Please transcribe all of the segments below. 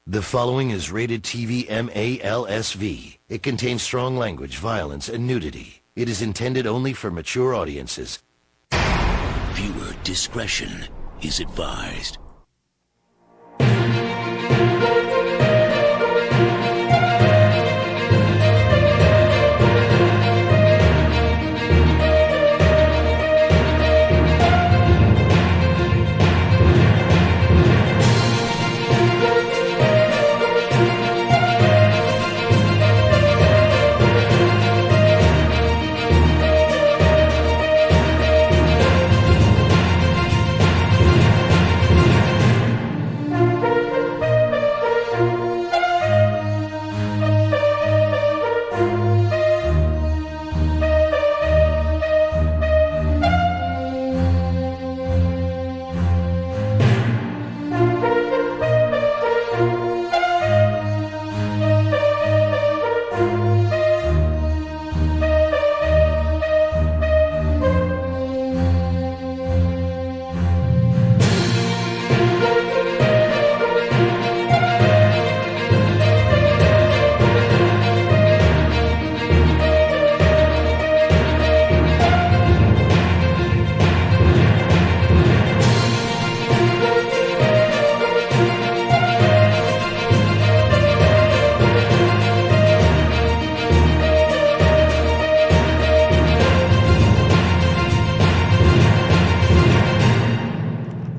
The following is rated TV MALSV. It contains strong language, violence, and nudity. It is intended only for mature audiences. Viewer discretion is advised.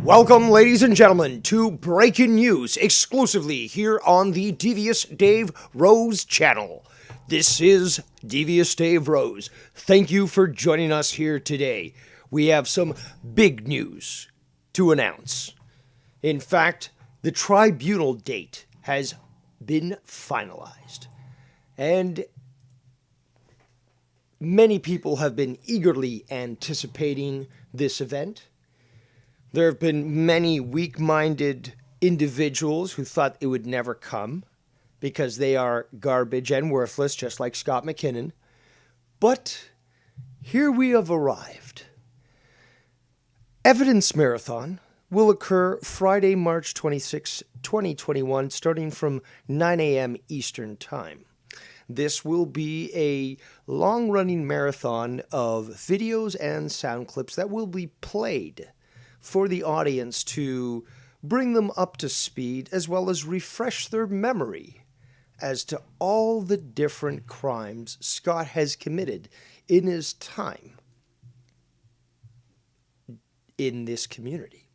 Welcome, ladies and gentlemen, to Breaking News, exclusively here on the Devious Dave Rose channel. This is Devious Dave Rose. Thank you for joining us here today. We have some big news to announce. In fact, the tribunal date has been finalized, and many people have been eagerly anticipating this event. There have been many weak-minded individuals who thought it would never come because they are garbage and worthless, just like Scott McKinnon. But here we have arrived. Evidence Marathon will occur Friday, March 26, 2021, starting from 9 a.m. Eastern Time. This will be a long-running marathon of videos and sound clips that will be played for the audience to bring them up to speed, as well as refresh their memory as to all the different crimes Scott has committed in his time in this community.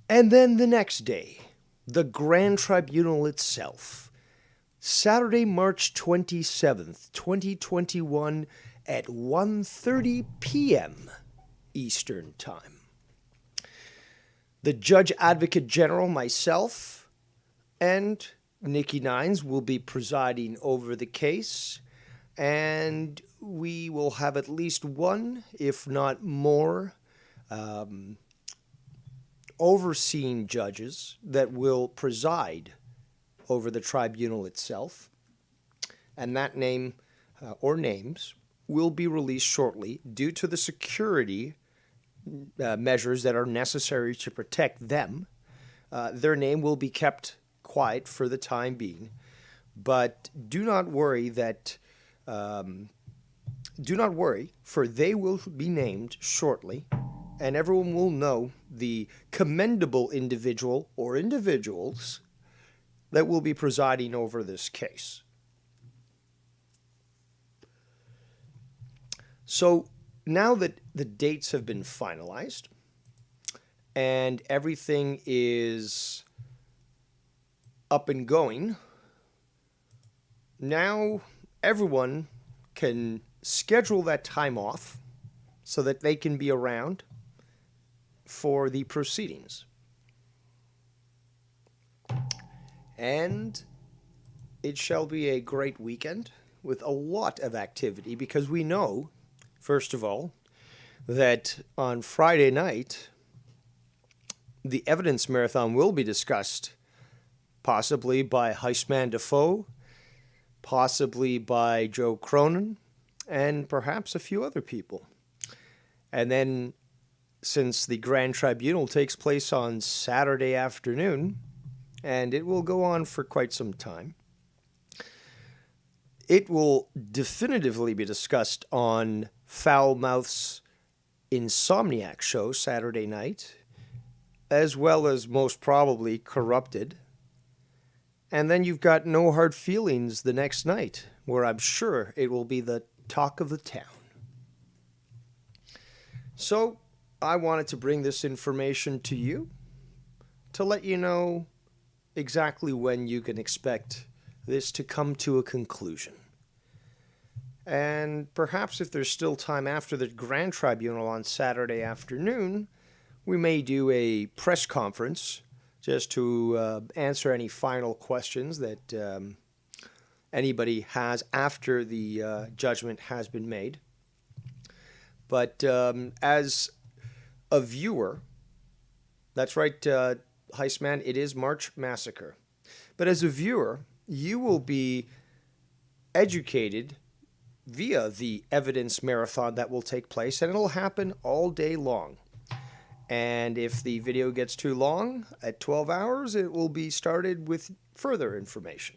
And then the next day, the Grand Tribunal itself, Saturday, March 27th, 2021 at 1:30 p.m. Eastern Time. The Judge Advocate General, myself, and Nikki Nines will be presiding over the case, and we will have at least one, if not more, overseeing judges that will preside over the tribunal itself, and that name or names will be released shortly due to the security measures that are necessary to protect them. Their name will be kept quiet for the time being, but do not worry, for they will be named shortly, and everyone will know the commendable individual or individuals that will be presiding over this case. So now that the dates have been finalized and everything is up and going, now everyone can schedule that time off so that they can be around for the proceedings. And it shall be a great weekend with a lot of activity, because we know, first of all, that on Friday night, the evidence marathon will be discussed, possibly by Heisman Defoe, possibly by Joe Cronin, and perhaps a few other people. And then, since the Grand Tribunal takes place on Saturday afternoon, and it will go on for quite some time. It will definitively be discussed on Foul Mouth's Insomniac show Saturday night, as well as most probably Corrupted. And then you've got No Hard Feelings the next night, where I'm sure it will be the talk of the town. So I wanted to bring this information to you to let you know exactly when you can expect this to come to a conclusion. And perhaps if there's still time after the Grand Tribunal on Saturday afternoon, we may do a press conference just to answer any final questions that anybody has after the judgment has been made. But as a viewer, that's right, Heistman, it is March Massacre. But as a viewer, you will be educated via the evidence marathon that will take place, and it'll happen all day long. And if the video gets too long, at 12 hours, it will be started with further information.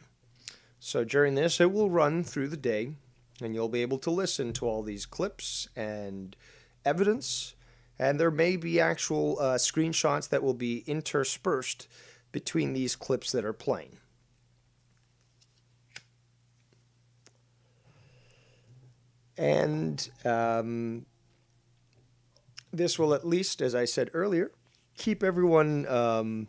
So during this, it will run through the day, and you'll be able to listen to all these clips and evidence, and there may be actual screenshots that will be interspersed between these clips that are playing. And this will at least, as I said earlier, keep everyone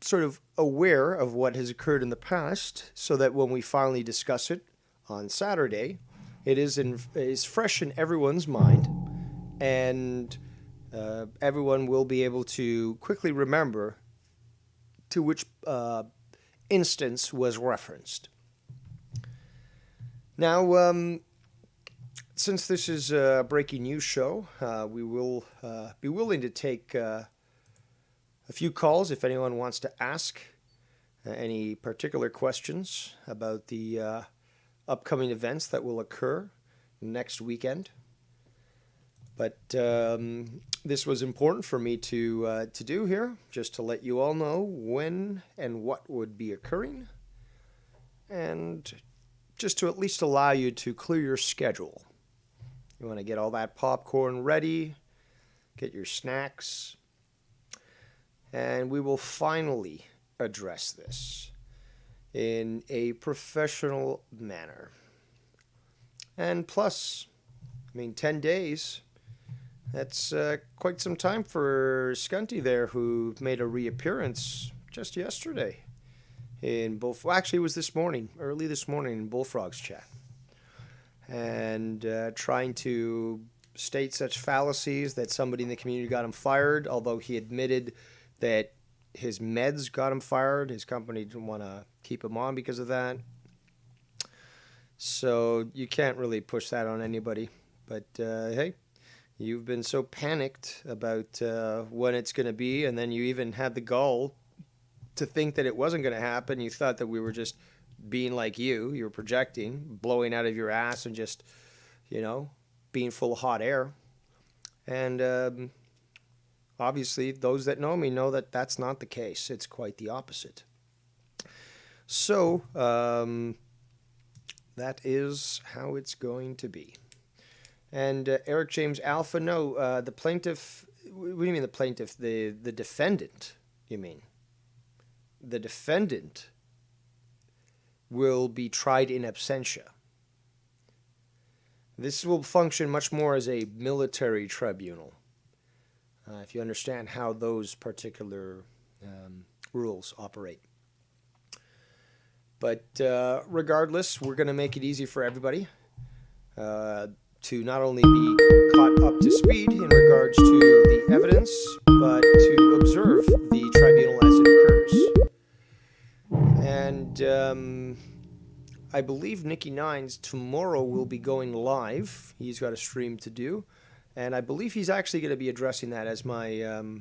sort of aware of what has occurred in the past, so that when we finally discuss it on Saturday, it is fresh in everyone's mind, and everyone will be able to quickly remember to which instance was referenced. Now, since this is a breaking news show, we will be willing to take a few calls if anyone wants to ask any particular questions about the upcoming events that will occur next weekend. But this was important for me to do here, just to let you all know when and what would be occurring, and just to at least allow you to clear your schedule. You want to get all that popcorn ready, get your snacks, and we will finally address this in a professional manner. And plus, 10 days, that's quite some time for Skunty there, who made a reappearance just yesterday in actually it was this morning, early this morning in Bullfrog's chat. And trying to state such fallacies that somebody in the community got him fired, although he admitted that his meds got him fired. His company didn't want to keep him on because of that. So you can't really push that on anybody. But hey, you've been so panicked about when it's going to be, and then you even had the gall to think that it wasn't going to happen. You thought that we were just being like you were projecting, blowing out of your ass and just, being full of hot air. And obviously, those that know me know that that's not the case. It's quite the opposite. So, that is how it's going to be. And Eric James Alpha, no, the plaintiff, what do you mean the plaintiff? The defendant, you mean? The defendant will be tried in absentia. This will function much more as a military tribunal, if you understand how those particular rules operate. But regardless, we're going to make it easy for everybody to not only be caught up to speed in regards to the evidence, but to observe the tribunal as it occurs. And I believe Nicky Nines tomorrow will be going live. He's got a stream to do. And I believe he's actually going to be addressing that as my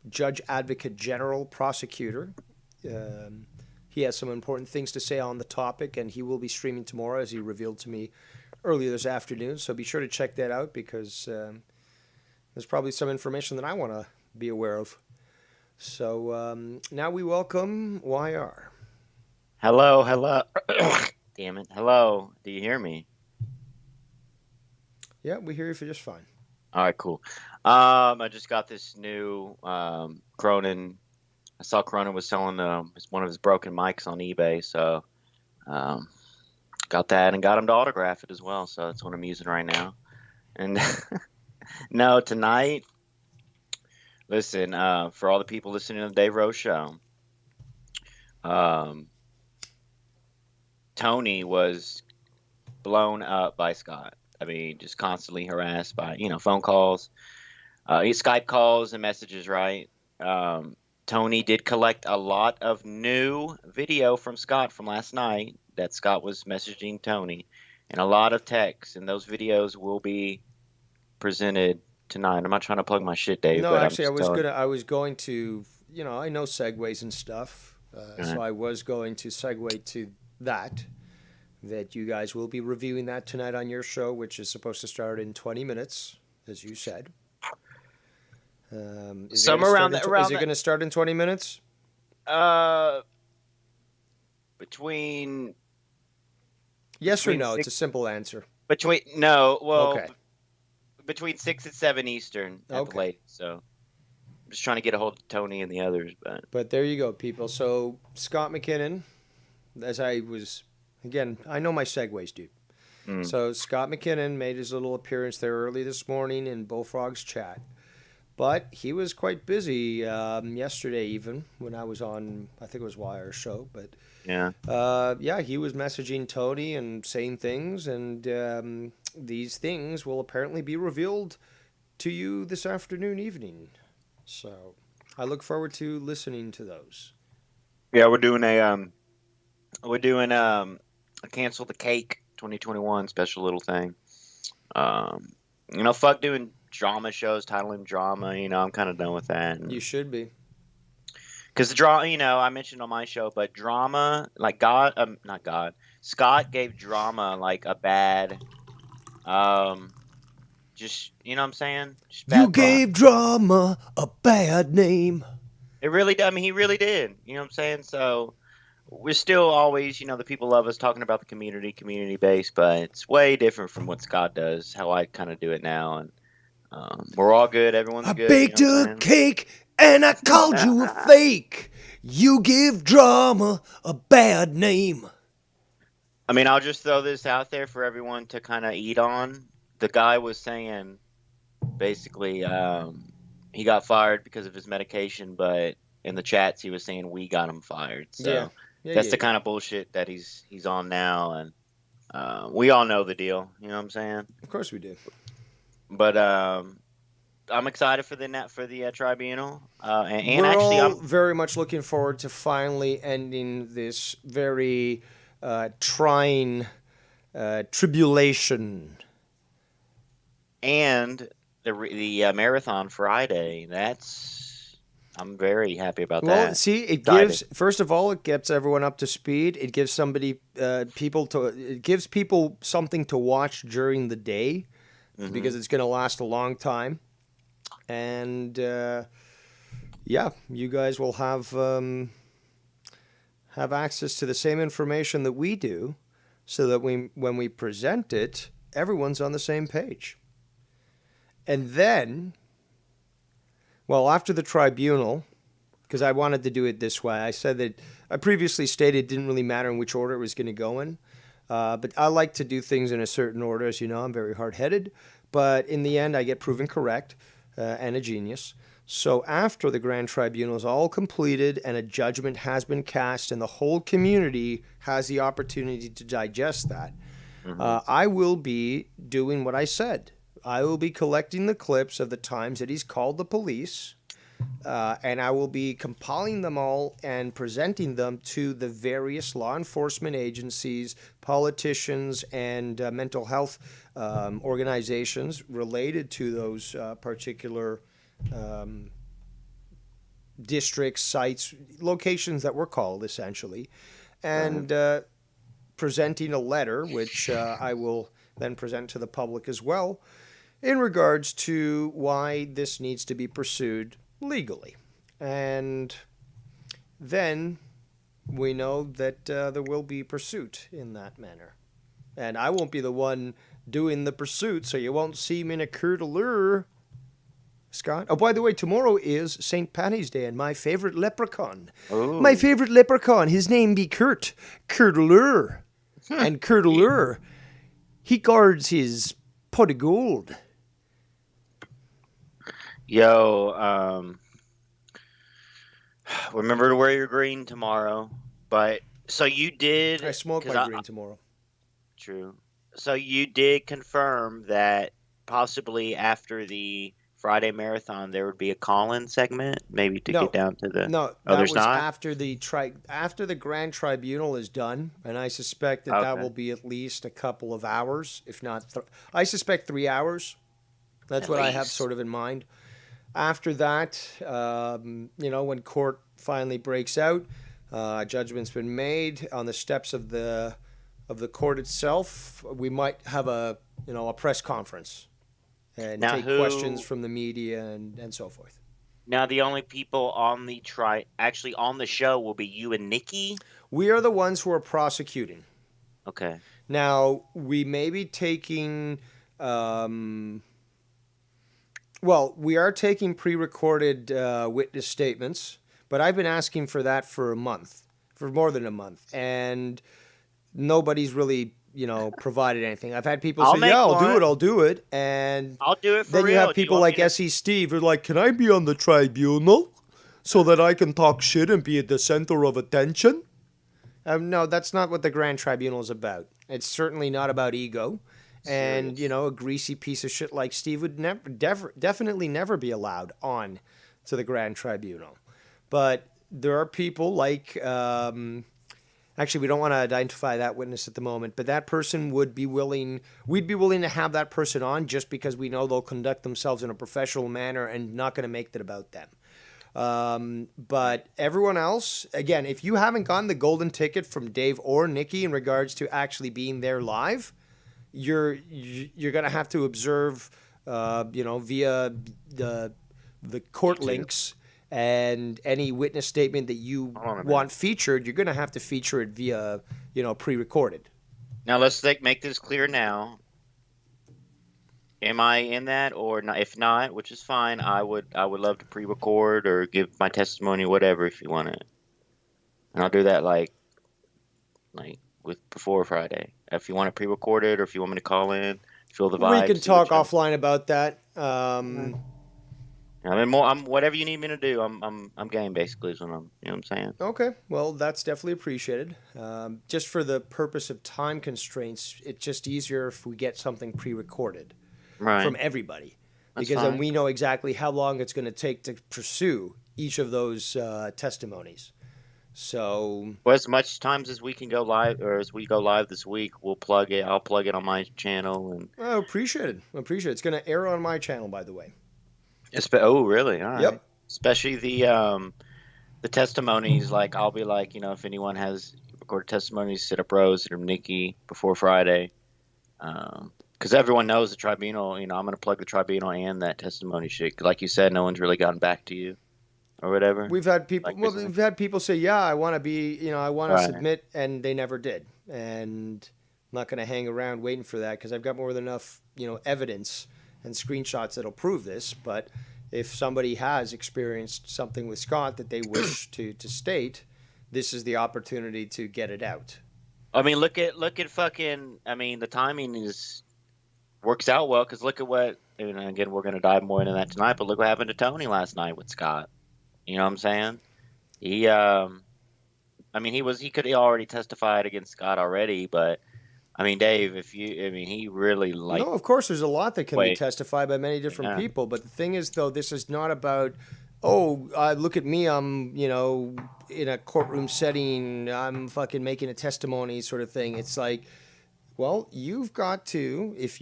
judge advocate general prosecutor. He has some important things to say on the topic, and he will be streaming tomorrow, as he revealed to me earlier this afternoon. So be sure to check that out, because there's probably some information that I want to be aware of. So now we welcome YR. Hello, hello. Damn it. Hello. Do you hear me? Yeah, we hear you for just fine. All right, cool. I just got this new Cronin. I saw Cronin was selling one of his broken mics on eBay, so um, got that and got him to autograph it as well. So that's what I'm using right now. And no, tonight, listen, for all the people listening to the Dave Rose show, um, Tony was blown up by Scott. I mean, just constantly harassed by, phone calls, Skype calls and messages, right? Tony did collect a lot of new video from Scott from last night that Scott was messaging Tony, and a lot of texts, and those videos will be presented tonight. I'm not trying to plug my shit, Dave, No, but I'm actually, just telling. I was going to, I know segues and stuff, so I was going to segue to that. That you guys will be reviewing that tonight on your show, which is supposed to start in 20 minutes, as you said. Is it going to start in 20 minutes? Between Yes or no? six, It's a simple answer. okay. Okay. Between 6 and 7 Eastern at the latest. So I'm just trying to get a hold of Tony and the others, But there you go, people. So Scott McKinnon, as I was, again, I know my segues, dude. So Scott McKinnon made his little appearance there early this morning in Bullfrog's chat. But he was quite busy yesterday, even when I was on, I think it was Wire's show. But he was messaging Tony and saying things, and these things will apparently be revealed to you this afternoon, evening. So I look forward to listening to those. Yeah, we're doing a Cancel the Cake 2021 special little thing. Fuck doing drama shows, titling drama. I'm kind of done with that. You should be. Because the drama, I mentioned on my show, but drama, like not God, Scott gave drama like a bad, just, you know what I'm saying? Just bad you gave drama a bad name. It really did. I mean, he really did. You know what I'm saying? So we're still always, the people love us talking about the community based, but it's way different from what Scott does, how I kind of do it now. And we're all good. Everyone's good. I baked a cake and I called you a fake. You give drama a bad name. I mean, I'll just throw this out there for everyone to kind of eat on. The guy was saying, basically, he got fired because of his medication, but in the chats he was saying we got him fired. So that's the kind of bullshit that he's on now, and we all know the deal. You know what I'm saying? Of course we do. But I'm excited for the tribunal, and we're actually, all very much looking forward to finally ending this very trying tribulation. And the marathon Friday. I'm very happy about that. Well, see, it gives, first of all, it gets everyone up to speed. It gives it gives people something to watch during the day, because it's going to last a long time. And you guys will have access to the same information that we do, so that when we present it, everyone's on the same page. And then, after the tribunal, because I wanted to do it this way, I said that I previously stated it didn't really matter in which order it was going to go in. But I like to do things in a certain order. As you know, I'm very hard-headed. But in the end, I get proven correct and a genius. So after the Grand Tribunal is all completed and a judgment has been cast and the whole community has the opportunity to digest that, I will be doing what I said. I will be collecting the clips of the times that he's called the police, and I will be compiling them all and presenting them to the various law enforcement agencies, politicians, and mental health organizations related to those particular districts, sites, locations that were called, essentially, and presenting a letter, which I will then present to the public as well, in regards to why this needs to be pursued legally. and then we know that there will be pursuit in that manner. And I won't be the one doing the pursuit, so you won't see me in a curdelure, Scott. Oh, by the way, tomorrow is St. Paddy's Day, and my favorite leprechaun. Ooh. My favorite leprechaun, his name be Kurt. Curdelure. And Curdelure, he guards his pot of gold. Yo, remember to wear your green tomorrow. But so you did. I smoke 'cause my green tomorrow. True. So you did confirm that possibly after the Friday marathon there would be a call-in segment, maybe to No. get down to the. No, Oh, that there's was not? after the Grand Tribunal is done, and I suspect that Okay. will be at least a couple of hours, if not. I suspect 3 hours. That's At what I have least. sort of in mind. After that, when court finally breaks out, judgment's been made on the steps of the court itself. We might have a press conference and Now take questions from the media and so forth. Now the only people on the actually on the show will be you and Nikki. We are the ones who are prosecuting. Okay. Now, we may be taking, we are taking pre-recorded witness statements, but I've been asking for that for more than a month, and nobody's really, provided anything. I've had people I'll say, make yeah, one. I'll do it, and I'll do it for then real. you have Do you people want like me to- S.E. Steve who are like, can I be on the tribunal so that I can talk shit and be at the center of attention? No, that's not what the Grand Tribunal is about. It's certainly not about ego. And, Serious. a greasy piece of shit like Steve would definitely never be allowed on to the Grand Tribunal. But there are people like, actually, we don't want to identify that witness at the moment, but that person we'd be willing to have that person on just because we know they'll conduct themselves in a professional manner and not going to make it about them. But everyone else, again, if you haven't gotten the golden ticket from Dave or Nikki in regards to actually being there live, you're going to have to observe, via the court links and any witness statement that you Hold on a want featured. You're going to have to feature it via, pre-recorded. Now let's make this clear now. Am I in that or not? If not, which is fine, I would love to pre-record or give my testimony, whatever, if you want it. And I'll do that like before Friday. If you want it pre-recorded or if you want me to call in, feel the vibe. We can see talk what offline about that. I mean, I'm whatever you need me to do. I'm game basically. Is what I'm. You know what I'm saying? Okay, well, that's definitely appreciated. Just for the purpose of time constraints, it's just easier if we get something pre-recorded Right. from everybody, That's because then fine. we know exactly how long it's going to take to pursue each of those testimonies. So, Well, as much times as we can go live, or as we go live this week, we'll plug it. I'll plug it on my channel, and I appreciate it. It's going to air on my channel, by the way. oh, really? All right. Yep. Especially the testimonies. Like I'll be like, if anyone has recorded testimonies, sit up Rose or Nikki before Friday, because everyone knows the tribunal. I'm going to plug the tribunal and that testimony shit. Like you said, no one's really gotten back to you, or whatever. We've had people. Like Well, recently? we've had people say, "Yeah, I want to be. I want to Right. submit," and they never did. And I'm not going to hang around waiting for that because I've got more than enough, evidence and screenshots that'll prove this. But if somebody has experienced something with Scott that they wish to state, this is the opportunity to get it out. I mean, look at fucking. I mean, the timing works out well because look at what. And again, we're going to dive more into that tonight. But look what happened to Tony last night with Scott. You know what I'm saying? He, I mean, he could have already testified against Scott already, but I mean, Dave, he really No, of course, there's a lot that can be Wait. testified by many different Yeah. people. But the thing is, though, this is not about, look at me, I'm, in a courtroom setting, I'm fucking making a testimony sort of thing. It's like, well, you've got to, if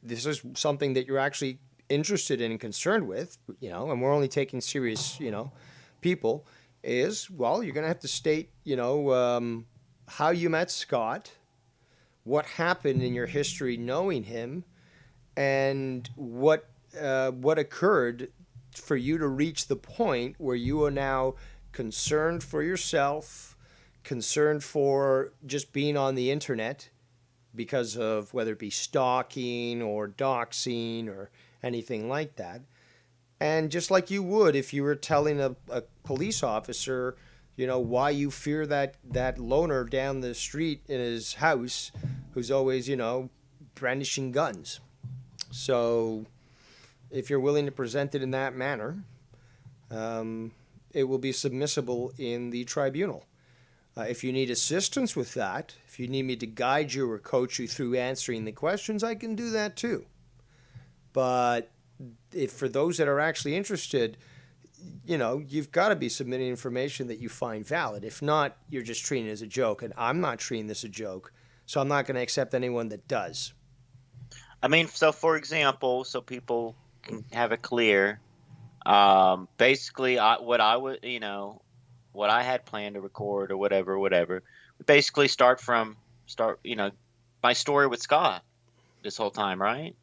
this is something that you're actually interested in and concerned with, and we're only taking serious, people, is, well, you're going to have to state, how you met Scott, what happened in your history knowing him, and what occurred for you to reach the point where you are now concerned for yourself, concerned for just being on the internet because of whether it be stalking or doxing or anything like that. And just like you would if you were telling a police officer, why you fear that loner down the street in his house who's always, brandishing guns. So if you're willing to present it in that manner, it will be submissible in the tribunal. If you need assistance with that, if you need me to guide you or coach you through answering the questions, I can do that too. But if for those that are actually interested, you've got to be submitting information that you find valid. If not, you're just treating it as a joke, and I'm not treating this a joke, so I'm not going to accept anyone that does. I mean, so for example, so people can have it clear, basically, what I had planned to record or whatever, we basically start my story with Scott this whole time, right?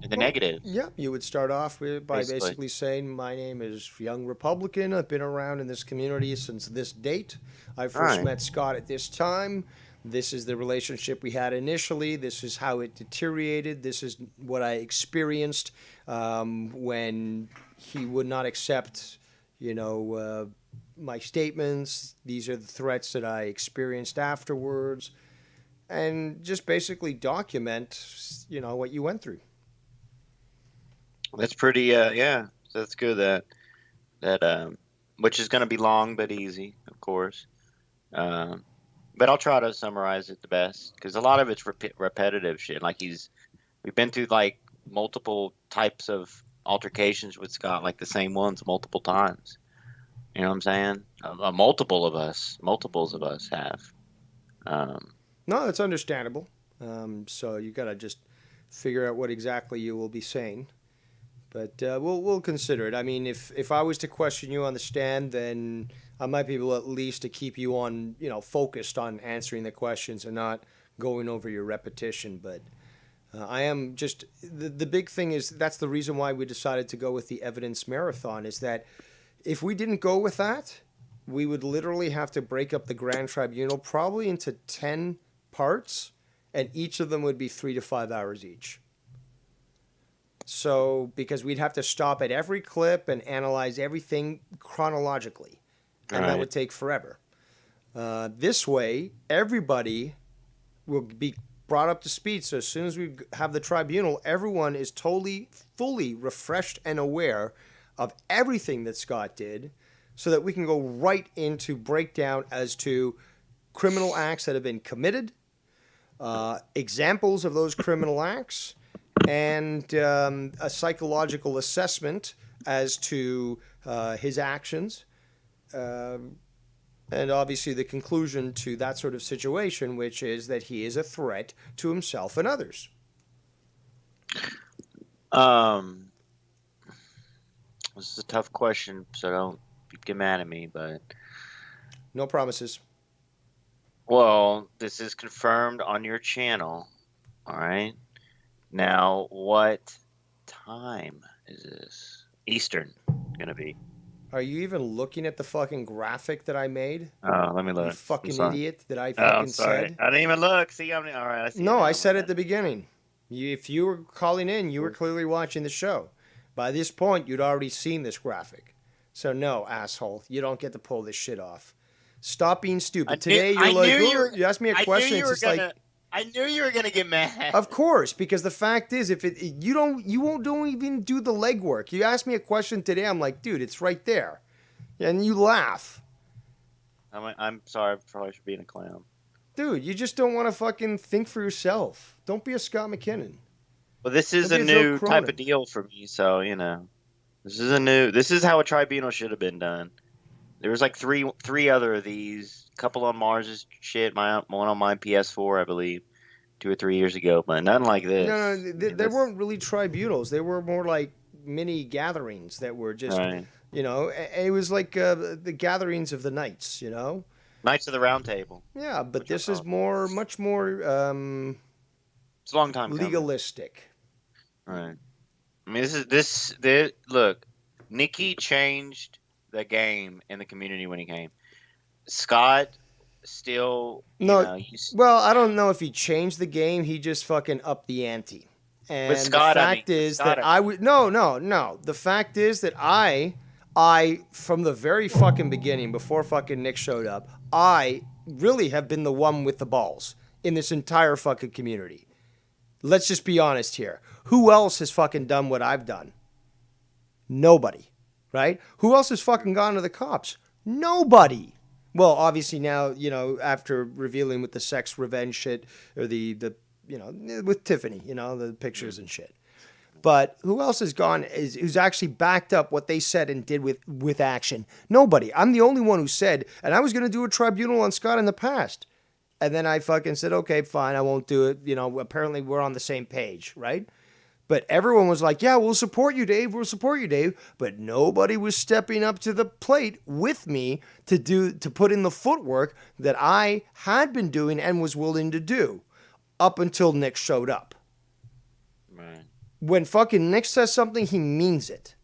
The negatives. Yeah, you would start off by basically saying, my name is Young Republican. I've been around in this community since this date. I first met Scott at this time. This is the relationship we had initially. This is how it deteriorated. This is what I experienced when he would not accept, my statements. These are the threats that I experienced afterwards. And just basically document, what you went through. That's pretty, yeah. That's good. That which is going to be long but easy, of course. But I'll try to summarize it the best because a lot of it's repetitive shit. Like we've been through like multiple types of altercations with Scott, like the same ones multiple times. You know what I'm saying? Multiples of us have. No, it's understandable. So you got to just figure out what exactly you will be saying. But we'll consider it. I mean, if I was to question you on the stand, then I might be able at least to keep you on, focused on answering the questions and not going over your repetition. But I am just the big thing is that's the reason why we decided to go with the evidence marathon is that if we didn't go with that, we would literally have to break up the Grand Tribunal probably into 10 parts, and each of them would be 3 to 5 hours each. So, because we'd have to stop at every clip and analyze everything chronologically, and that would take forever. This way, everybody will be brought up to speed. So as soon as we have the tribunal, everyone is totally, fully refreshed and aware of everything that Scott did, so that we can go right into breakdown as to criminal acts that have been committed, examples of those criminal acts, and a psychological assessment as to his actions, and obviously the conclusion to that sort of situation, which is that he is a threat to himself and others. This is a tough question, so don't get mad at me, but... No promises. Well, this is confirmed on your channel, all right? Now, what time is this? Eastern going to be. Are you even looking at the fucking graphic that I made? Oh, let me look. You fucking idiot that I fucking said. I didn't even look. See, all right. I see. No, I said at the beginning. If you were calling in, you were clearly watching the show. By this point, you'd already seen this graphic. So no, asshole, you don't get to pull this shit off. Stop being stupid. Today you're like, you asked me a question. It's just like, I knew you were gonna get mad. Of course, because the fact is, if you don't even do the legwork. You asked me a question today. I'm like, dude, it's right there, and you laugh. I'm sorry for being a clown. Dude, you just don't want to fucking think for yourself. Don't be a Scott McKinnon. Well, this is a new type of deal for me, so this is how a tribunal should have been done. There was like three other of these, couple on Mars's shit, one on my PS4, I believe, 2 or 3 years ago, but nothing like this. No, they weren't really tribunals. They were more like mini gatherings that were just, it was like the gatherings of the knights, Knights of the Round Table. Yeah, but this is much more. It's a long time legalistic. Right. I mean, this look. Nikki changed the game in the community when he came. Scott still, No, well, I don't know if he changed the game. He just fucking upped the ante. And Scott, the fact is that I would no. The fact is that I from the very fucking beginning, before fucking Nick showed up, I really have been the one with the balls in this entire fucking community. Let's just be honest here. Who else has fucking done what I've done? Nobody, right? Who else has fucking gone to the cops? Nobody. Well, obviously now, after revealing with the sex revenge shit, or the with Tiffany, the pictures and shit. But who else has gone, who's actually backed up what they said and did with action? Nobody. I'm the only one who said, and I was going to do a tribunal on Scott in the past. And then I fucking said, okay, fine, I won't do it. Apparently we're on the same page, right? But everyone was like, yeah, we'll support you, Dave. We'll support you, Dave. But nobody was stepping up to the plate with me to put in the footwork that I had been doing and was willing to do up until Nick showed up. Right. When fucking Nick says something, he means it.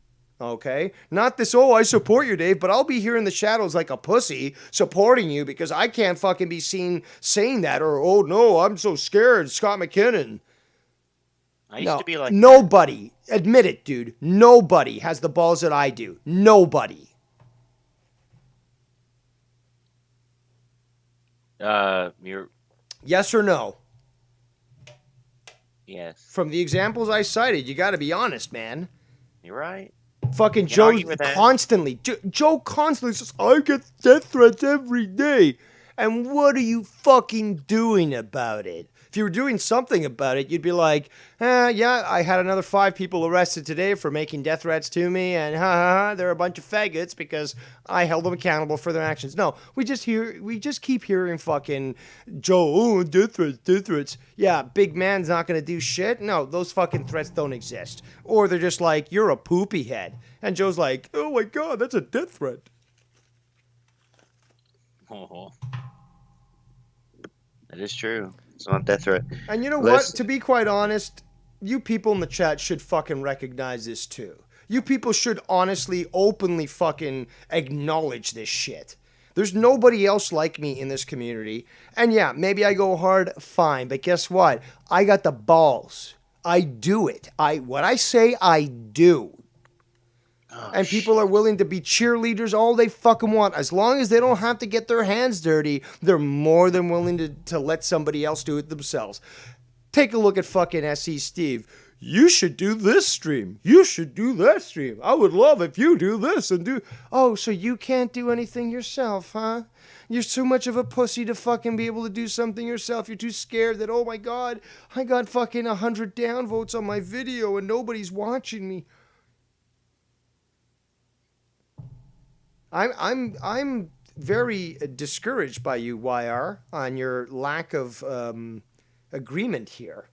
Okay? Not this, I support you, Dave, but I'll be here in the shadows like a pussy supporting you because I can't fucking be seen saying that, or, oh no, I'm so scared, Scott McKinnon. I used to be like nobody, admit it, dude. Nobody has the balls that I do. Nobody. Yes or no? Yes. From the examples I cited, you got to be honest, man. You're right. Fucking Joe constantly. Joe constantly says, I get death threats every day. And what are you fucking doing about it? If you were doing something about it, you'd be like, yeah, I had another 5 people arrested today for making death threats to me, and they're a bunch of faggots because I held them accountable for their actions. No, we just keep hearing fucking Joe, death threats. Yeah, big man's not gonna do shit. No, those fucking threats don't exist. Or they're just like, you're a poopy head. And Joe's like, oh my God, that's a death threat. Oh. That is true. It's not a death threat. And you know what? To be quite honest, you people in the chat should fucking recognize this too. You people should honestly, openly fucking acknowledge this shit. There's nobody else like me in this community. And yeah, maybe I go hard, fine. But guess what? I got the balls. I do it. What I say, I do. Oh, and people are willing to be cheerleaders all they fucking want. As long as they don't have to get their hands dirty, they're more than willing to let somebody else do it themselves. Take a look at fucking SE Steve. You should do this stream. You should do that stream. I would love if you do this and do... Oh, so you can't do anything yourself, huh? You're too much of a pussy to fucking be able to do something yourself. You're too scared that, oh my God, I got fucking 100 downvotes on my video and nobody's watching me. I'm very discouraged by you, YR, on your lack of agreement here.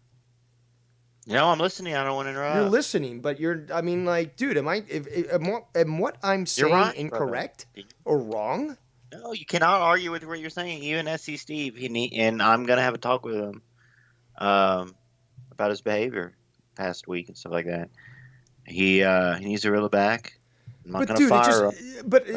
No, I'm listening. I don't want to interrupt. You're listening, but am what I'm saying incorrect or wrong? No, you cannot argue with what you're saying. Even SC Steve, and I'm gonna have a talk with him about his behavior past week and stuff like that. He needs to reel it back. But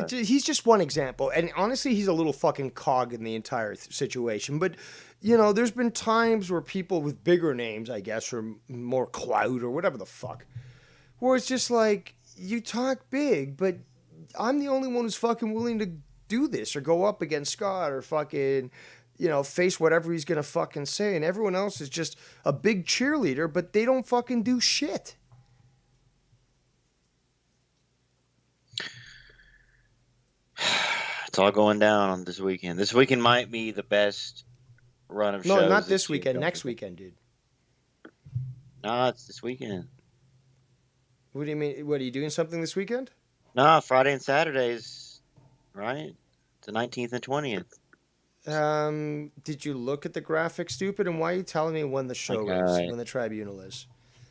dude, he's just one example, and honestly, he's a little fucking cog in the entire situation. But there's been times where people with bigger names, I guess, or more clout or whatever the fuck, where it's just like, you talk big, but I'm the only one who's fucking willing to do this or go up against Scott or fucking, face whatever he's gonna fucking say, and everyone else is just a big cheerleader, but they don't fucking do shit. It's all going down this weekend. This weekend might be the best run of shows. No, not this weekend. Next weekend, dude. No, it's this weekend. What do you mean? What, are you doing something this weekend? No, Friday and Saturdays, right? The 19th and 20th. Did you look at the graphic, stupid? And why are you telling me when the show is, when the tribunal is?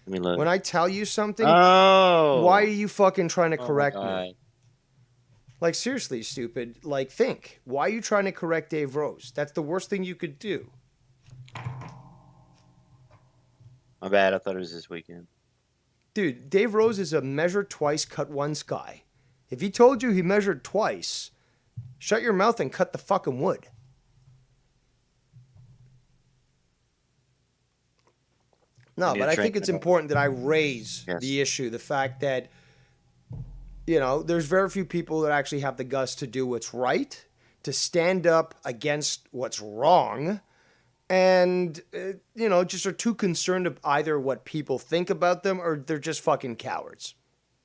Let me look. When I tell you something, why are you fucking trying to correct me? Like, seriously, stupid. Like, think. Why are you trying to correct Dave Rose? That's the worst thing you could do. My bad. I thought it was this weekend. Dude, Dave Rose is a measure twice, cut once guy. If he told you he measured twice, shut your mouth and cut the fucking wood. No, but I think it's important that I raise the issue, the fact that, there's very few people that actually have the guts to do what's right, to stand up against what's wrong, and, just are too concerned of either what people think about them or they're just fucking cowards.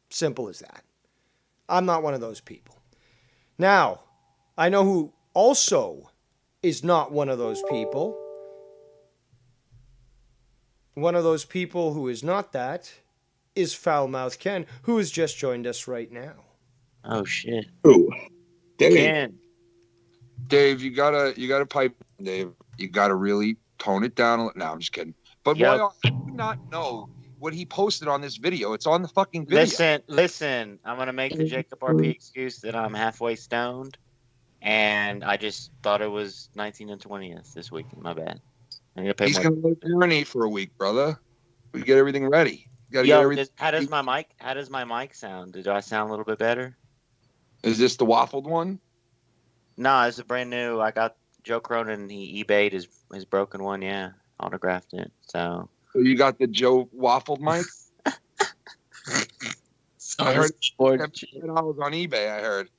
Simple as that. I'm not one of those people. Now, I know who also is not one of those people. One of those people who is not that is Foul-Mouthed Ken, who has just joined us right now. Oh, shit. Ooh. Ken. Dave, you gotta pipe, Dave. You gotta really tone it down. No, I'm just kidding. But why I do not know what he posted on this video. It's on the fucking video. Listen. I'm gonna make the Jacob RP excuse that I'm halfway stoned, and I just thought it was 19th and 20th this weekend. My bad. He's gonna let it marinate for a week, brother. We get everything ready. How does my mic sound? Do I sound a little bit better? Is this the waffled one? No, it's a brand new. I got Joe Cronin. He eBayed his broken one. Yeah, autographed it. So you got the Joe waffled mic? I heard $10 on eBay. I heard.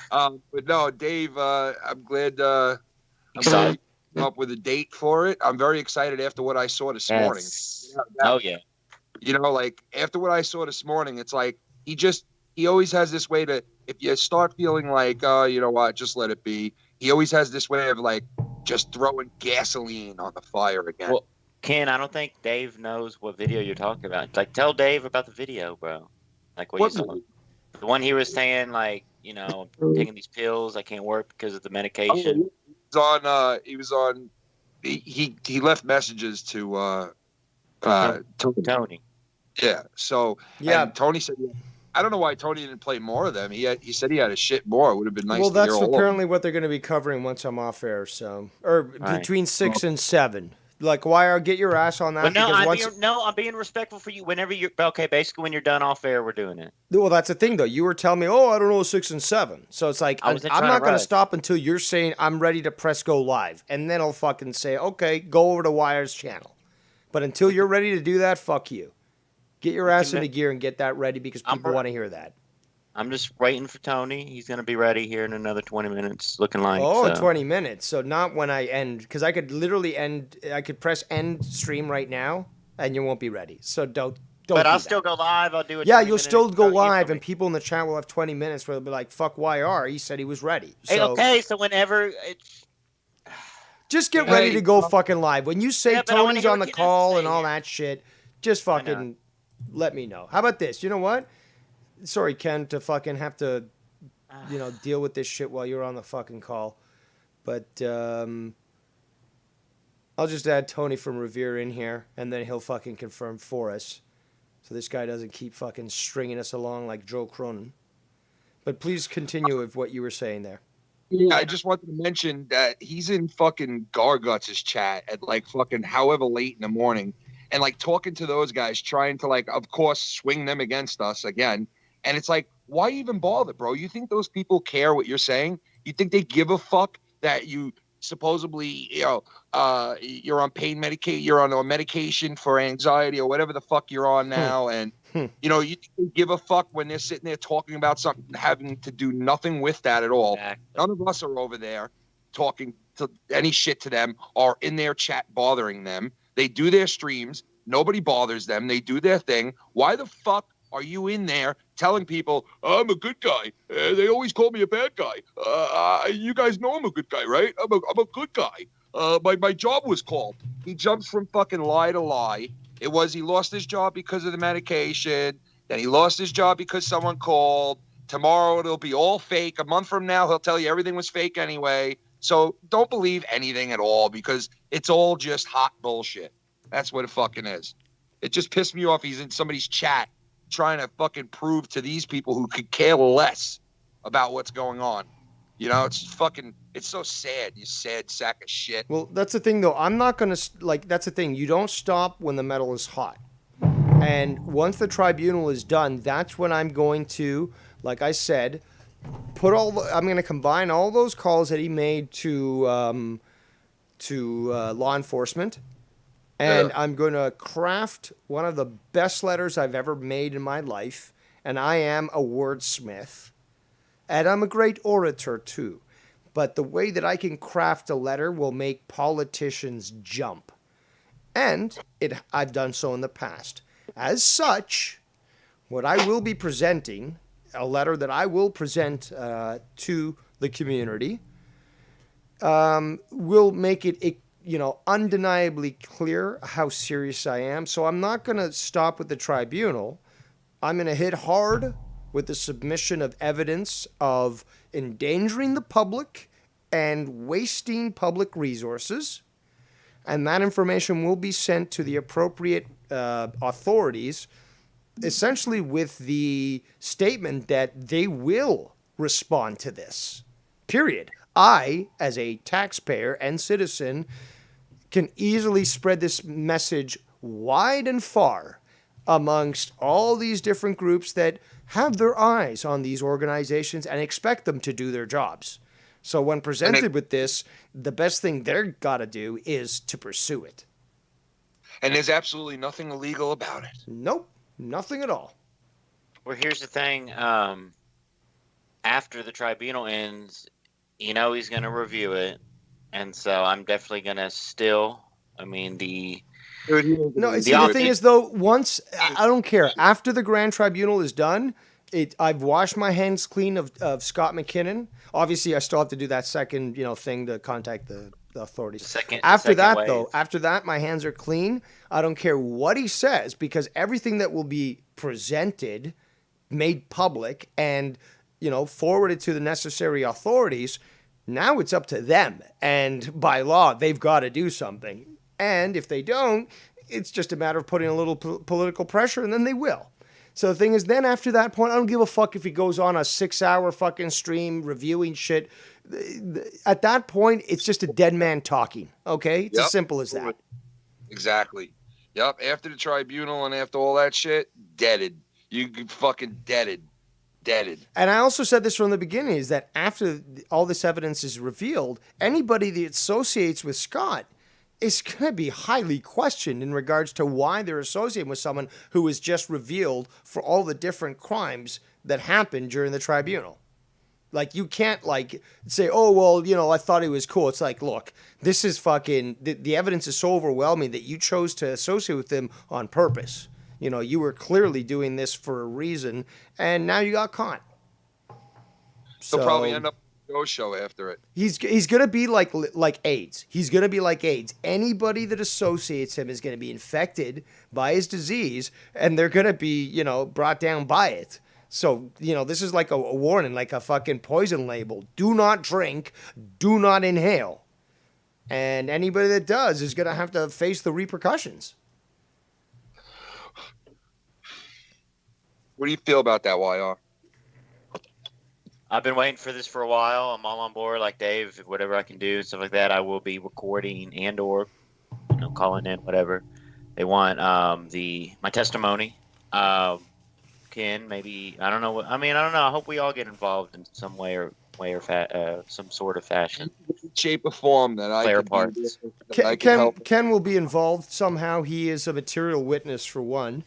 But no, Dave. I'm glad. I'm glad you came up with a date for it. I'm very excited after what I saw this morning. Like after what I saw this morning, it's like he always has this way to, if you start feeling like, you know what, just let it be. He always has this way of like just throwing gasoline on the fire again. Well, Ken, I don't think Dave knows what video you're talking about. Like, tell Dave about the video, bro. Like what you saw. The one he was saying, like, taking these pills, I can't work because of the medication. He left messages to Tony. Yeah. So and Tony said, I don't know why Tony didn't play more of them. He said he had a shit more. It would have been nice. Well, to hear that's apparently what they're going to be covering once I'm off air. So, or between 6 and 7. Like, why get your ass on that? But I'm being respectful for you. Whenever basically when you're done off air, we're doing it. Well, that's the thing though. You were telling me, I don't know 6 and 7. So it's like I'm not going to stop until you're saying I'm ready to press go live, and then I'll fucking say, okay, go over to Wire's channel. But until you're ready to do that, fuck you. Get your ass into gear and get that ready because people want to hear that. I'm just waiting for Tony. He's going to be ready here in another 20 minutes, looking like. 20 minutes. So not when I end, because I could literally end. I could press end stream right now, and you won't be ready. So don't. But I'll still go live. I'll do it. Yeah, you'll still go live, and people in the chat will have 20 minutes where they'll be like, "Fuck YR." He said he was ready. So, so whenever it's. Just get ready to go fucking live. When you say Tony's on the call and all that shit, just fucking let me know. How about this? You know what? Sorry, Ken, to fucking have to, deal with this shit while you're on the fucking call. But I'll just add Tony from Revere in here, and then he'll fucking confirm for us. So this guy doesn't keep fucking stringing us along like Joe Cronin. But please continue with what you were saying there. Yeah, I just wanted to mention that he's in fucking Garguts' chat at like fucking however late in the morning, and like talking to those guys, trying to like, of course, swing them against us again. And it's like, why even bother, bro? You think those people care what you're saying? You think they give a fuck that you supposedly, you're on pain medication, you're on a medication for anxiety or whatever the fuck you're on now, and you think they give a fuck when they're sitting there talking about something having to do nothing with that at all. Exactly. None of us are over there talking to any shit to them or in their chat bothering them. They do their streams. Nobody bothers them. They do their thing. Why the fuck are you in there telling people, I'm a good guy? They always call me a bad guy. You guys know I'm a good guy, right? I'm a good guy. My job was called. He jumps from fucking lie to lie. It was he lost his job because of the medication. Then he lost his job because someone called. Tomorrow it'll be all fake. A month from now he'll tell you everything was fake anyway. So don't believe anything at all because it's all just hot bullshit. That's what it fucking is. It just pissed me off. He's in somebody's chat trying to fucking prove to these people who could care less about what's going on. You know, it's so sad. You sad sack of shit. Well, that's the thing, though. I'm not going to, like, that's the thing. You don't stop when the metal is hot. And once the tribunal is done, that's when I'm going to, like I said, I'm going to combine all those calls that he made to law enforcement. And I'm going to craft one of the best letters I've ever made in my life. And I am a wordsmith. And I'm a great orator, too. But the way that I can craft a letter will make politicians jump. And I've done so in the past. As such, what I will be presenting, a letter that I will present to the community, will make it undeniably clear how serious I am. So I'm not going to stop with the tribunal. I'm going to hit hard with the submission of evidence of endangering the public and wasting public resources. And that information will be sent to the appropriate authorities, essentially with the statement that they will respond to this. Period. I, as a taxpayer and citizen, can easily spread this message wide and far amongst all these different groups that have their eyes on these organizations and expect them to do their jobs. So when presented with this, the best thing they're got to do is to pursue it. And there's absolutely nothing illegal about it. Nope, nothing at all. Well, here's the thing. After the tribunal ends, he's going to review it. And so I'm definitely going to still, the thing is, though, once, I don't care. After the Grand Tribunal is done, I've washed my hands clean of Scott McKinnon. Obviously, I still have to do that second, thing to contact the authorities. After that, my hands are clean. I don't care what he says, because everything that will be presented, made public, and, forwarded to the necessary authorities, now it's up to them. And by law, they've got to do something. And if they don't, it's just a matter of putting a little political pressure, and then they will. So the thing is, then after that point, I don't give a fuck if he goes on a 6-hour fucking stream reviewing shit. At that point, it's just a dead man talking, okay? It's as simple as that. Exactly. Yep, after the tribunal and after all that shit, deaded. You fucking deaded. And I also said this from the beginning, is that after all this evidence is revealed, anybody that associates with Scott is going to be highly questioned in regards to why they're associating with someone who was just revealed for all the different crimes that happened during the tribunal. Like, you can't, say, oh, well, I thought he was cool. It's like, look, this is fucking, the evidence is so overwhelming that you chose to associate with him on purpose. You were clearly doing this for a reason, and now you got caught. He'll probably end up on a show after it. He's going to be like AIDS. He's going to be like AIDS. Anybody that associates him is going to be infected by his disease, and they're going to be, brought down by it. So, this is like a warning, like a fucking poison label. Do not drink. Do not inhale. And anybody that does is going to have to face the repercussions. What do you feel about that, YR? I've been waiting for this for a while. I'm all on board, like Dave. Whatever I can do, stuff like that, I will be recording and or calling in, whatever they want. My testimony. Ken, maybe, I don't know. I don't know. I hope we all get involved in some way or some sort of fashion, shape or form that play our parts. Ken will be involved somehow. He is a material witness for one.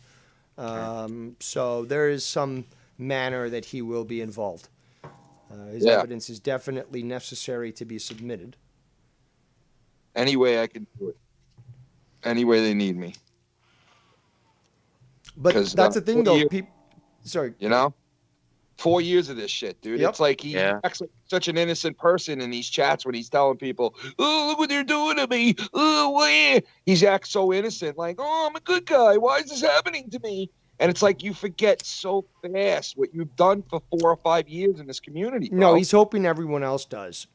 So there is some manner that he will be involved. His evidence is definitely necessary to be submitted. Any way I can do it. Any way they need me. But that's the thing, though. Sorry. 4 years of this shit, dude. Yep. It's like he acts like such an innocent person in these chats when he's telling people, oh, look what they're doing to me. Oh, where? He acts so innocent, like, oh, I'm a good guy. Why is this happening to me? And it's like you forget so fast what you've done for 4 or 5 years in this community. Bro. No, he's hoping everyone else does.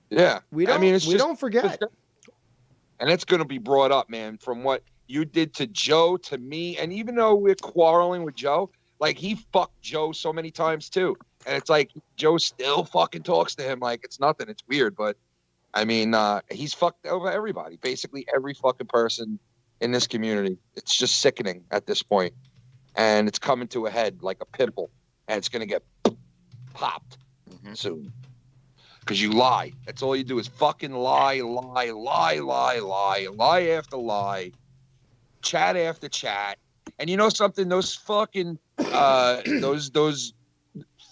Yeah. We don't forget. And it's going to be brought up, man, from what you did to Joe, to me. And even though we're quarreling with Joe, Like, he fucked Joe so many times too. And it's like Joe still fucking talks to him like it's nothing. It's weird, but I mean, he's fucked over everybody. Basically every fucking person in this community. It's just sickening at this point. And it's coming to a head like a pimple. And it's gonna get popped soon. Because you lie. That's all you do is fucking lie after lie. Chat after chat. And you know something? Those fucking those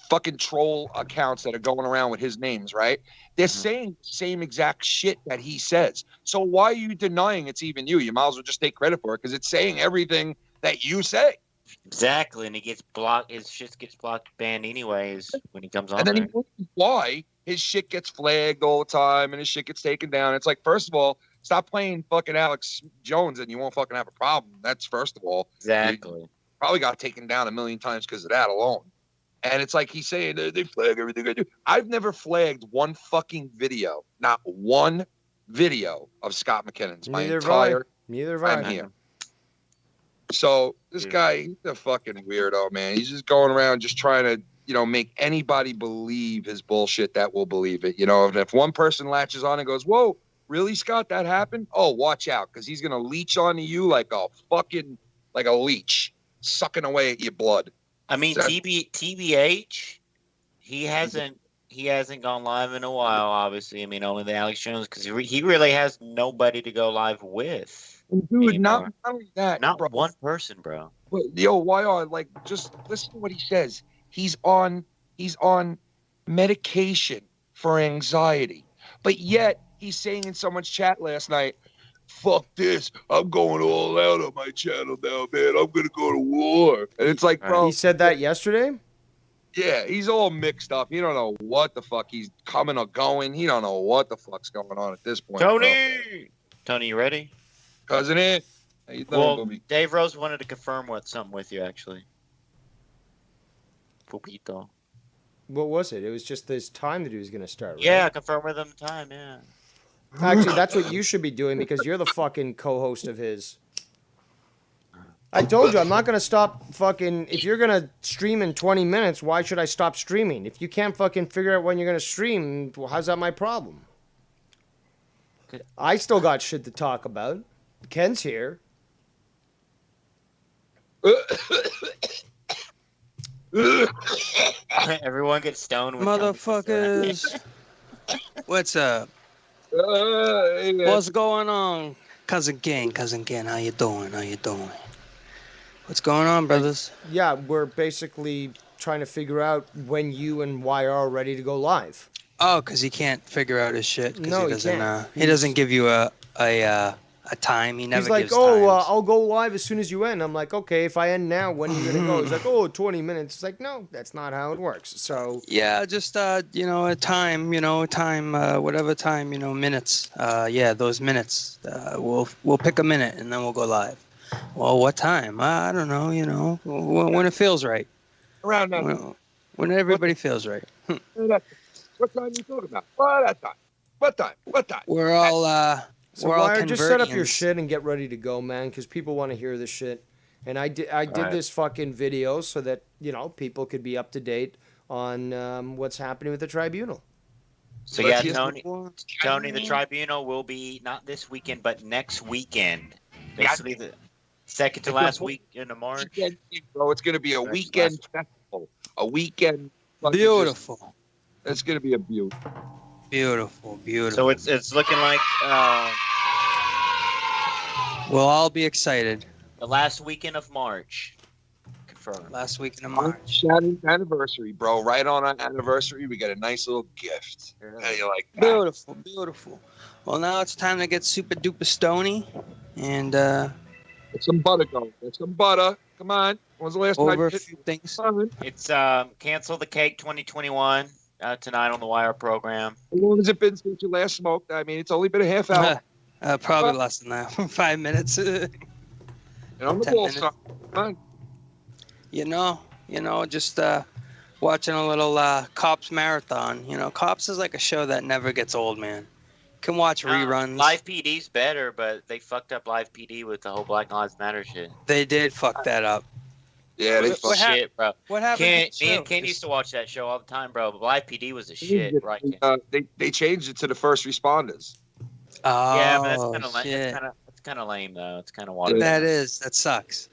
fucking troll accounts that are going around with his names, right? They're saying the same exact shit that he says. So why are you denying it's even you? You might as well just take credit for it because it's saying everything that you say. Exactly, and he gets blocked. His shit gets blocked, banned anyways when he comes on. And then there. he wonders why his shit gets flagged all the time and his shit gets taken down. It's like, first of all, stop playing fucking Alex Jones and you won't fucking have a problem. That's first of all. Exactly. You probably got taken down a million times because of that alone. And it's like he's saying they flag everything I do. I've never flagged one fucking video, not one video of Scott McKinnon's. Neither have I. time here. So this guy, he's a fucking weirdo, man. He's just going around just trying to, make anybody believe his bullshit that will believe it. And if one person latches on and goes, "Whoa, really, Scott? That happened?" Oh, watch out, because he's gonna leech onto you like a leech, sucking away at your blood. I mean, TBH, he hasn't gone live in a while. Obviously, I mean, only the Alex Jones, because he really has nobody to go live with. Dude, not only that, not bro. one person, bro. But, YR, just listen to what he says. He's on medication for anxiety, but yet he's saying in someone's chat last night, "Fuck this! I'm going all out on my channel now, man. I'm gonna go to war." And it's like, bro, He said that yesterday? yeah, he's all mixed up. He don't know what the fuck he's coming or going. He don't know what the fuck's going on at this point. Tony, you ready? Cousin it. How you doing, Well, Bobby? Dave Rose wanted to confirm something with you, actually. Pupito. What was it? It was just this time that he was going to start, right? Yeah, confirm with him the time, yeah. Actually, that's what you should be doing because you're the fucking co-host of his. I told you, I'm not going to stop fucking... If you're going to stream in 20 minutes, why should I stop streaming? If you can't fucking figure out when you're going to stream, well, how's that my problem? I still got shit to talk about. Ken's here. Everyone gets stoned with motherfuckers. What's up? What's going on? Cousin Gang, how you doing? What's going on, brothers? Yeah, we're basically trying to figure out when you and YR are ready to go live. Oh, because he can't figure out his shit. No, he doesn't. can't. He doesn't give you a time. He never. He's like, gives "Oh, times. I'll go live as soon as you end." I'm like, "Okay, if I end now, when are you gonna go?" He's like, "Oh, 20 minutes." It's like, no, that's not how it works. So Yeah, just a time, whatever time, minutes. Yeah, those minutes. We'll pick a minute and then we'll go live. Well, what time? I don't know. When it feels right. Around that. When everybody feels right. What time are you talking about? What time? We're all So we're all Wire, just set up your convertians. shit and get ready to go, man, because people want to hear this shit. And I did right. this fucking video so that people could be up to date on what's happening with the tribunal. So Let's yeah, just- Tony, the tribunal will be not this weekend, but next weekend. Basically, the second to last week in March. Weekend, bro. It's gonna be a That's weekend festival. A weekend. fucking Beautiful. It's gonna be a beaut. Beautiful. So it's looking like We'll all be excited. the last weekend of March. Confirmed. Last week in March. Shattered anniversary, bro. Right on our anniversary, we got a nice little gift. How you like that? Beautiful. Well, now it's time to get super duper stony and Get some butter going. Get some butter. Come on. When's the last over a time? few things. How It's Cancel the Cake 2021 tonight on the Wire program. long has it been since you last smoked? I mean, it's only been a half hour. Probably less than that. 5 minutes. And on the 10 ball, minutes. son. Come on. Just watching a little Cops marathon. Cops is like a show that never gets old, man. Can watch reruns. Live PD's better, but they fucked up Live PD with the whole Black Lives Matter shit. They did fuck that up. Yeah, they It was fuck. shit, bro. What happened? Ken, to me the and Ken show? used to watch that show all the time, bro. But Live PD was the shit, right? Ken? They changed it to the first responders. Yeah, but that's Oh kind of lame. shit! It's kind of lame though. It's kind of watered That down. is. That sucks.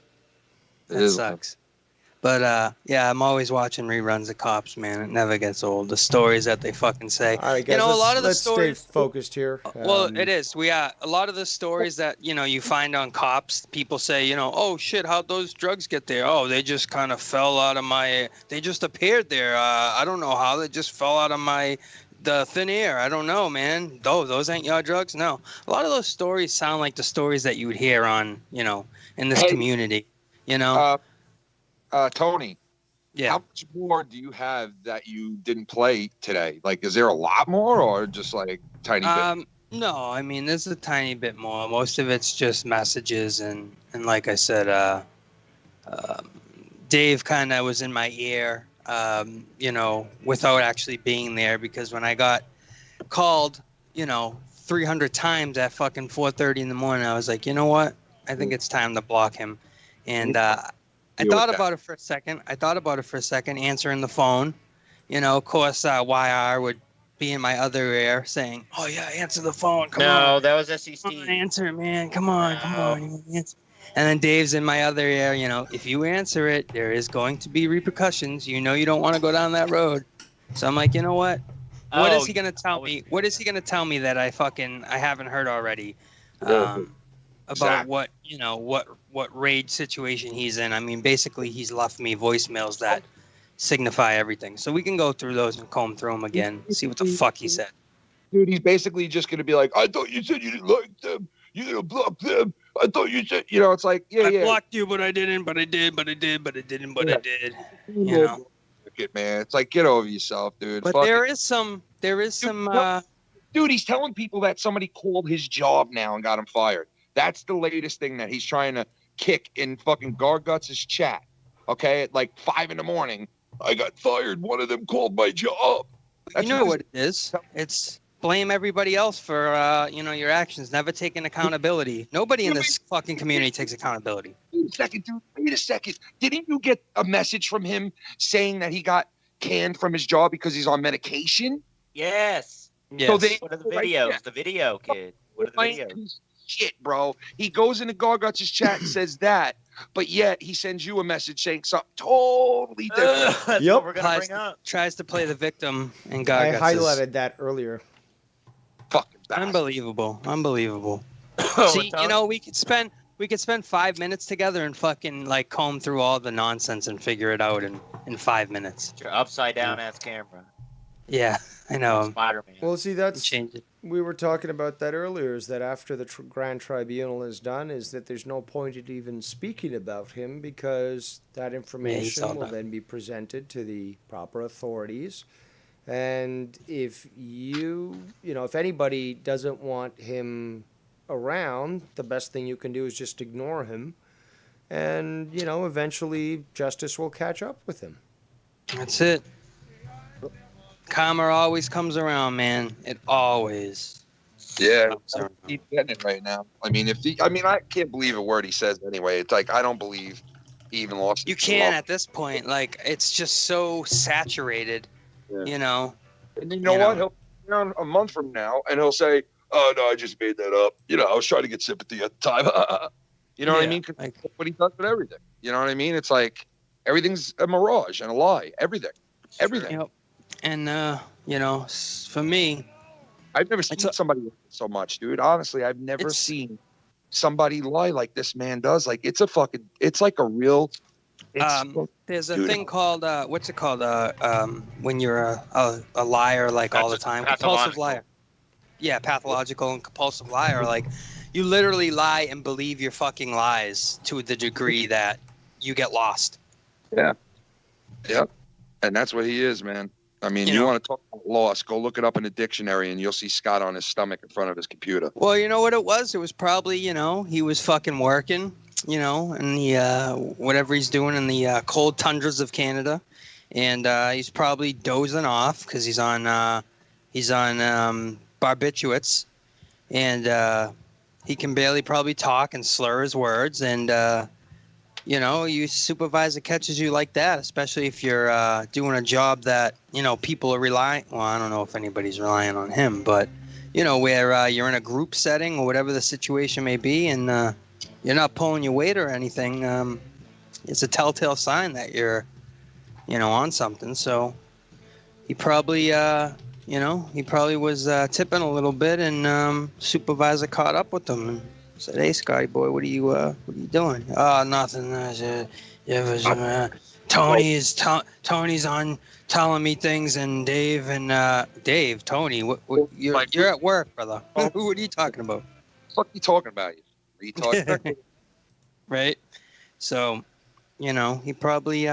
It That is. sucks. But yeah, I'm always watching reruns of Cops, man. It never gets old. The stories that they fucking say. All right, guys, You know, a lot of the let's stay stories. focused here. Well, it is. A lot of the stories that you find on Cops. People say, oh shit, how'd those drugs get there? Oh, they just kind of fell out of my. They just appeared there. I don't know how. They just fell out of the thin air. I don't know, man. Those ain't your drugs. No, a lot of those stories sound like the stories that you would hear on, in this Hey. community. You know. Tony, Yeah. how much more do you have that you didn't play today? Like, is there a lot more, or just like tiny bit? No, I mean, there's a tiny bit more. Most of it's just messages, and like I said, Dave kind of was in my ear, without actually being there, because when I got called, 300 times at fucking 4:30 in the morning, I was like, you know what? I think it's time to block him. And I thought about it for a second. Answering the phone. Of course, YR would be in my other ear saying, "Oh yeah, answer the phone. Come on, that was come on, SEC. answer it, man. Come on, come on." Answer. And then Dave's in my other ear. If you answer it, there is going to be repercussions. You don't want to go down that road. So I'm like, you know what? What is he gonna tell me? What is he gonna tell me that I haven't heard already? About what what rage situation he's in. I mean, basically he's left me voicemails that signify everything. So we can go through those and comb through them again, see what the fuck he said. Dude, he's basically just gonna be like, I thought you said you didn't like them. You didn't block them. I thought you said, it's like, I blocked you, but I didn't. But I did. But I did. But I didn't. But I did. Man, it's like, get over yourself, dude. But there is some. Dude, he's telling people that somebody called his job now and got him fired. That's the latest thing that he's trying to kick in fucking Garguts' chat. Okay, at like 5 a.m, I got fired. One of them called my job. You know what it is? It's blame everybody else for your actions. Never taking accountability. Nobody in this fucking community takes accountability. Wait a second. Didn't you get a message from him saying that he got canned from his job because he's on medication? Yes. So What are the videos? The video, kid. What are the videos? Shit, bro. He goes into Garguts' chat and says that, but yet he sends you a message saying something totally different. That's what we're gonna bring up. Tries to play the victim, and I Garguts highlighted that earlier. Fucking bastard. Unbelievable. Oh, See, we could spend 5 minutes together and fucking like comb through all the nonsense and figure it out in 5 minutes. Your upside down ass camera. Yeah, I know. Spider-Man. Well, see, that's Change it. we were talking about that earlier. Is that after the Grand Tribunal is done, is that there's no point in even speaking about him because that information will then be presented to the proper authorities. And if if anybody doesn't want him around, the best thing you can do is just ignore him. And, eventually justice will catch up with him. That's it. Karma always comes around, man. It always. Yeah, he's getting it right now. I mean, I can't believe a word he says anyway. It's like, I don't believe he even lost. You can at this point. Like, it's just so saturated, And you know what? He'll be on a month from now, and he'll say, "Oh no, I just made that up. I was trying to get sympathy at the time." You know what I mean? Like, what he does with everything. You know what I mean? It's like everything's a mirage and a lie. Everything. Yep. And for me, I've never seen somebody lie so much, dude. Honestly, I've never seen somebody lie like this man does. Like, it's like a real. There's a thing called what's it called? When you're a liar, like all the time, compulsive liar. Yeah, pathological and compulsive liar. Like, you literally lie and believe your fucking lies to the degree that you get lost. Yeah. Yep. And that's what he is, man. I mean, you want to talk about loss, go look it up in the dictionary and you'll see Scott on his stomach in front of his computer. Well, you know what it was? It was probably, he was fucking working, in the whatever he's doing in the cold tundras of Canada. And he's probably dozing off because he's on barbiturates. And he can barely probably talk and slur his words. And you know, your supervisor catches you like that, especially if you're doing a job that, you know, people are relying. Well, I don't know if anybody's relying on him, but, you know, where you're in a group setting or whatever the situation may be, and you're not pulling your weight or anything. It's a telltale sign that you're, you know, on something. So he probably, you know, he probably was tipping a little bit, and supervisor caught up with him and said, "Hey, Scotty boy, what are you doing?" "Oh, nothing. Tony's on telling me things, and Dave, Tony, you're at work, brother. What are you talking about?" Fuck you talking about, you retard. Right. So, you know, he probably,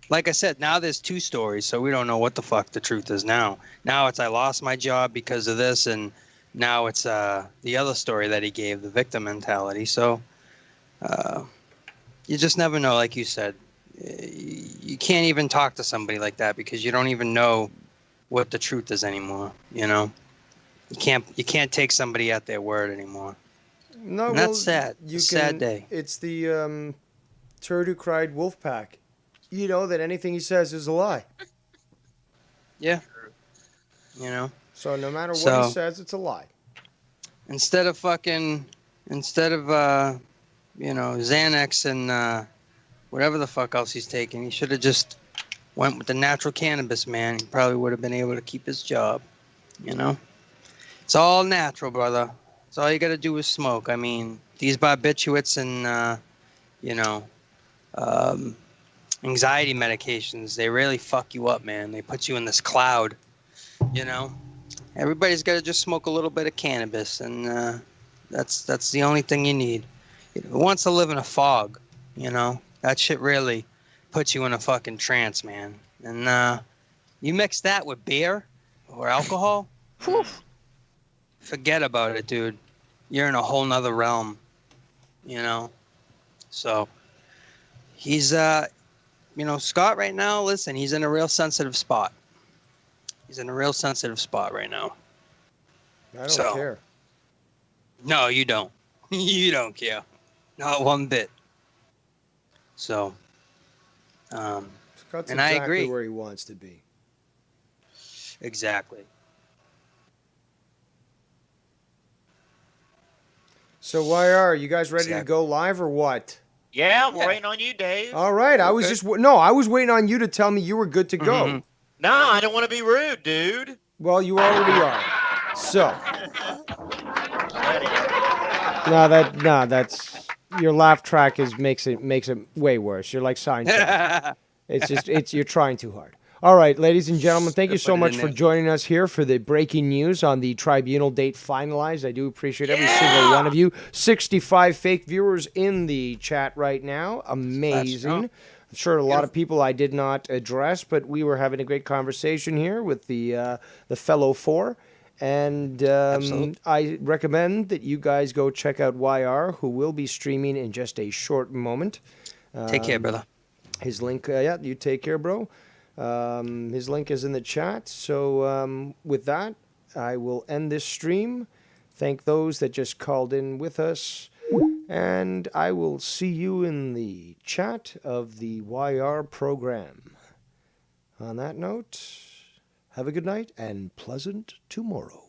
like I said, now there's two stories, so we don't know what the fuck the truth is now. Now it's I lost my job because of this, and now it's the other story that he gave, the victim mentality. So you just never know, like you said. You can't even talk to somebody like that because you don't even know what the truth is anymore, you know? You can't take somebody at their word anymore. No, And well, that's sad. It's a sad day. It's the turd who cried wolf pack. You know that anything he says is a lie. Yeah. You know? So no matter what he says, it's a lie. Instead of you know, Xanax and whatever the fuck else he's taking, he should have just went with the natural cannabis, man. He probably would have been able to keep his job, you know? It's all natural, brother. It's all you got to do is smoke. I mean, these barbiturates and, you know, anxiety medications, they really fuck you up, man. They put you in this cloud, you know? Everybody's got to just smoke a little bit of cannabis, and that's the only thing you need. Who wants to live in a fog, you know? That shit really puts you in a fucking trance, man. And you mix that with beer or alcohol, whew, forget about it, dude. You're in a whole nother realm, you know? So he's, you know, Scott right now, listen, he's in a real sensitive spot. He's in a real sensitive spot right now. I don't care. No, you don't. You don't care. Not one bit. So, Scott's and exactly I agree. where he wants to be. Exactly. So YR, you guys ready to go live or what? Yeah, we're waiting on you, Dave. All right, I was waiting on you to tell me you were good to go. Mm-hmm. No, I don't want to be rude, dude. Well, you already are. So. That's your laugh track makes it way worse. You're like Seinfeld. It's you're trying too hard. All right, ladies and gentlemen, thank you so much for joining us here for the breaking news on the tribunal date finalized. I do appreciate every single one of you. 65 fake viewers in the chat right now. Amazing. I'm sure a lot of people I did not address, but we were having a great conversation here with the fellow four. And I recommend that you guys go check out YR, who will be streaming in just a short moment. Take care, brother. His link, you take care, bro. His link is in the chat. So with that, I will end this stream. Thank those that just called in with us. And I will see you in the chat of the YR program. On that note, have a good night and pleasant tomorrow.